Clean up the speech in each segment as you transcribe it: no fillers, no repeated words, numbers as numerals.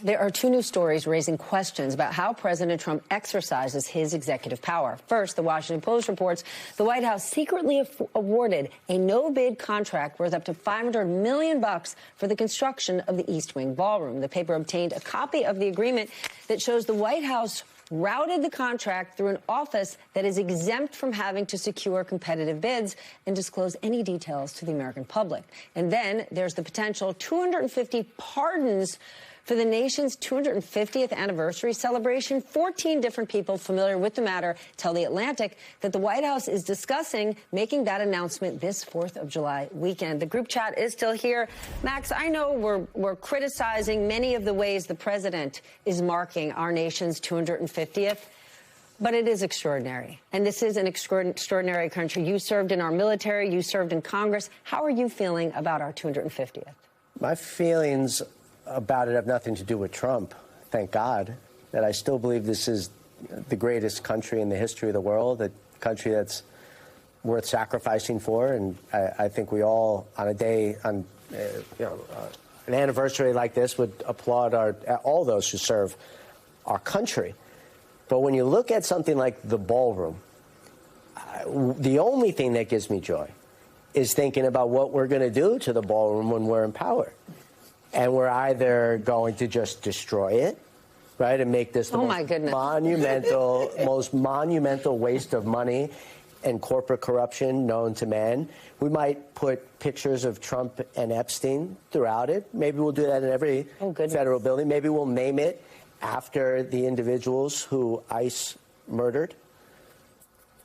There are two new stories raising questions about how President Trump exercises his executive power. First, the Washington Post reports the White House secretly awarded a no-bid contract worth up to $500 million for the construction of the East Wing Ballroom. The paper obtained a copy of the agreement that shows the White House routed the contract through an office that is exempt from having to secure competitive bids and disclose any details to the American public. And then there's the potential 250 pardons for the nation's 250th anniversary celebration. 14 different people familiar with the matter tell The Atlantic that the White House is discussing making that announcement this 4th of July weekend. The group chat is still here. Max, I know we're criticizing many of the ways the president is marking our nation's 250th. But it is extraordinary. And this is an extraordinary country. You served in our military. You served in Congress. How are you feeling about our 250th? My feelings about it have nothing to do with Trump. Thank God that I still believe this is the greatest country in the history of the world, a country that's worth sacrificing for. And I think we all, on a day, on an anniversary like this, would applaud all those who serve our country. But when you look at something like the ballroom, the only thing that gives me joy is thinking about what we're going to do to the ballroom when we're in power. And we're either going to just destroy it, right, and make this the most monumental waste of money and corporate corruption known to man. We might put pictures of Trump and Epstein throughout it. Maybe we'll do that in every federal building. Maybe we'll name it after the individuals who ICE murdered.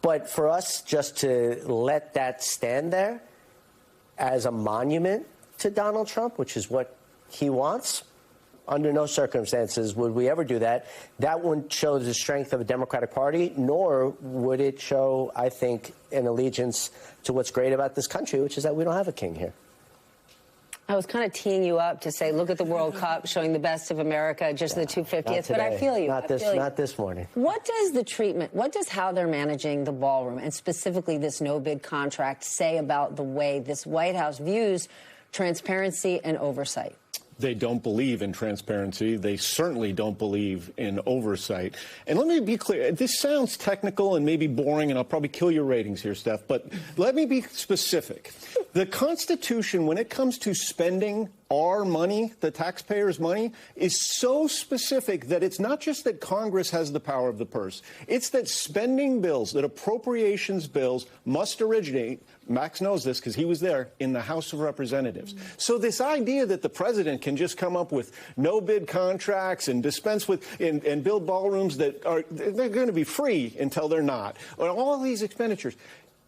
But for us just to let that stand there as a monument to Donald Trump, which is what he wants, under no circumstances would we ever do that. That wouldn't show the strength of a Democratic Party, nor would it show, I think, an allegiance to what's great about this country, which is that we don't have a king here. I was kind of teeing you up to say, look at the World Cup, showing the best of America, just the 250th. But I feel you. Not this morning. What does the treatment, what does how they're managing the ballroom, and specifically this no-bid contract, say about the way this White House views transparency and oversight? They don't believe in transparency. They certainly don't believe in oversight. And let me be clear. This sounds technical and maybe boring, and I'll probably kill your ratings here, Steph, but let me be specific. The Constitution, when it comes to spending our money, the taxpayers' money, is so specific that it's not just that Congress has the power of the purse. It's that spending bills, that appropriations bills must originate, Max knows this because he was there, in the House of Representatives. So this idea that the president can just come up with no-bid contracts and dispense with and build ballrooms that are they're going to be free until they're not, or all these expenditures.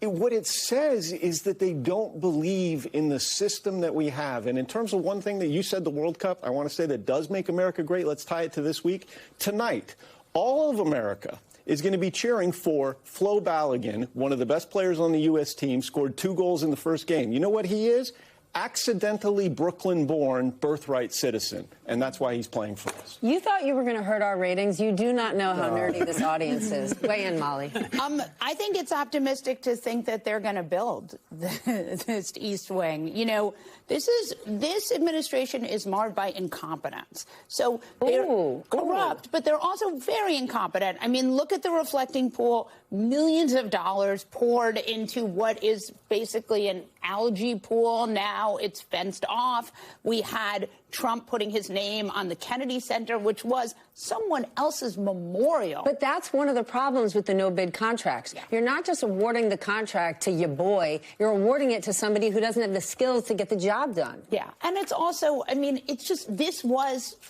What it says is that they don't believe in the system that we have. And in terms of one thing that you said, the World Cup, I want to say that does make America great. Let's tie it to this week. Tonight, all of America is going to be cheering for Flo Balogun, one of the best players on the U.S. team, scored 2 goals in the first game. You know what he is? Accidentally Brooklyn-born birthright citizen, and that's why he's playing for us. You thought you were going to hurt our ratings. You do not know how nerdy this audience is. Weigh in, Molly. I think it's optimistic to think that they're going to build this East Wing. You know, this administration is marred by incompetence. So they're corrupt, but they're also very incompetent. I mean, look at the reflecting pool. Millions of dollars poured into what is basically an algae pool. Now it's fenced off. We had Trump putting his name on the Kennedy Center, which was someone else's memorial. But that's one of the problems with the no-bid contracts. Yeah. You're not just awarding the contract to your boy. You're awarding it to somebody who doesn't have the skills to get the job done. Yeah. And it's also, I mean, it's just,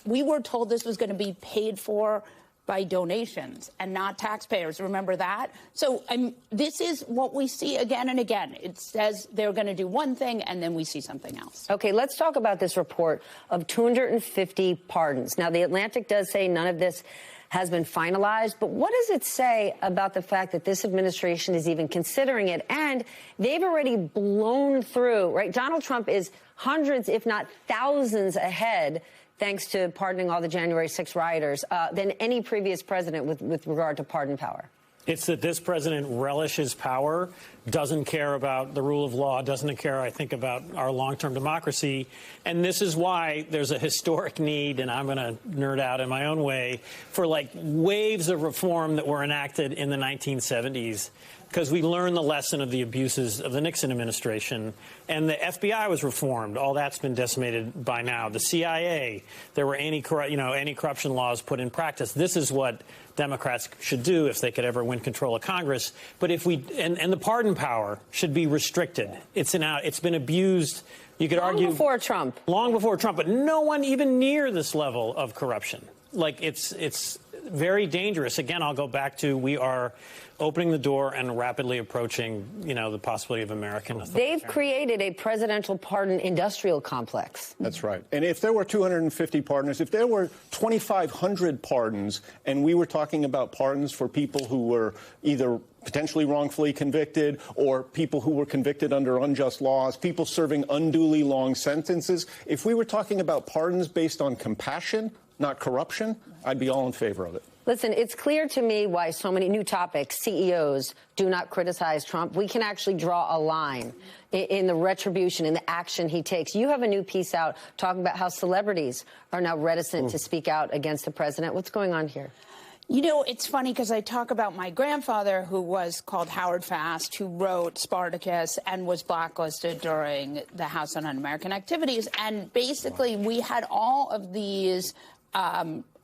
we were told this was going to be paid for by donations and not taxpayers. Remember that? So this is what we see again and again. It says they're going to do one thing, and then we see something else. Okay, let's talk about this report of 250 pardons. Now, The Atlantic does say none of this has been finalized, but what does it say about the fact that this administration is even considering it? And they've already blown through, right? Donald Trump is hundreds, if not thousands ahead, thanks to pardoning all the January 6 rioters, than any previous president with regard to pardon power. It's that this president relishes power, doesn't care about the rule of law, doesn't care, I think, about our long-term democracy. And this is why there's a historic need, and I'm going to nerd out in my own way, for like waves of reform that were enacted in the 1970s. Because we learned the lesson of the abuses of the Nixon administration. And the FBI was reformed. All that's been decimated by now. The CIA, there were anti-corruption laws put in practice. This is what Democrats should do if they could ever win control of Congress. But if we and the pardon power should be restricted. It's been abused. You could argue long before Trump. Long before Trump, but no one even near this level of corruption. Like it's very dangerous. Again, I'll go back to we are opening the door and rapidly approaching, the possibility of American authority. They've created a presidential pardon industrial complex. That's right. And if there were 250 pardons, if there were 2,500 pardons, and we were talking about pardons for people who were either potentially wrongfully convicted or people who were convicted under unjust laws, people serving unduly long sentences, if we were talking about pardons based on compassion, not corruption, I'd be all in favor of it. Listen, it's clear to me why so many new topics, CEOs, do not criticize Trump. We can actually draw a line in the retribution, in the action he takes. You have a new piece out talking about how celebrities are now reticent to speak out against the president. What's going on here? It's funny because I talk about my grandfather, who was called Howard Fast, who wrote Spartacus and was blacklisted during the House on Un-American Activities. And basically, we had all of these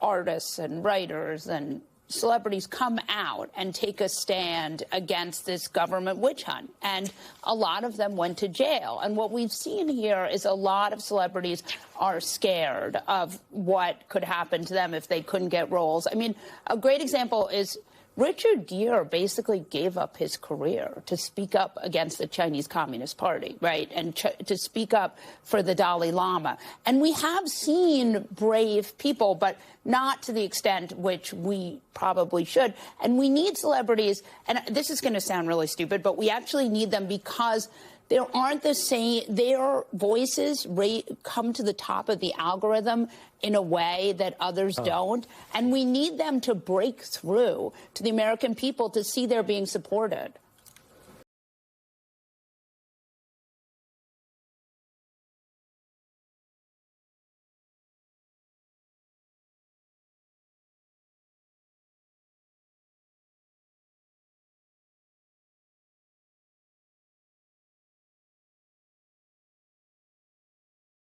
artists and writers and celebrities come out and take a stand against this government witch hunt. And a lot of them went to jail. And what we've seen here is a lot of celebrities are scared of what could happen to them if they couldn't get roles. I mean, a great example is Richard Gere basically gave up his career to speak up against the Chinese Communist Party, right, and to speak up for the Dalai Lama. And we have seen brave people, but not to the extent which we probably should. And we need celebrities, and this is going to sound really stupid, but we actually need them because there aren't the same, their voices come to the top of the algorithm in a way that others don't. And we need them to break through to the American people to see they're being supported.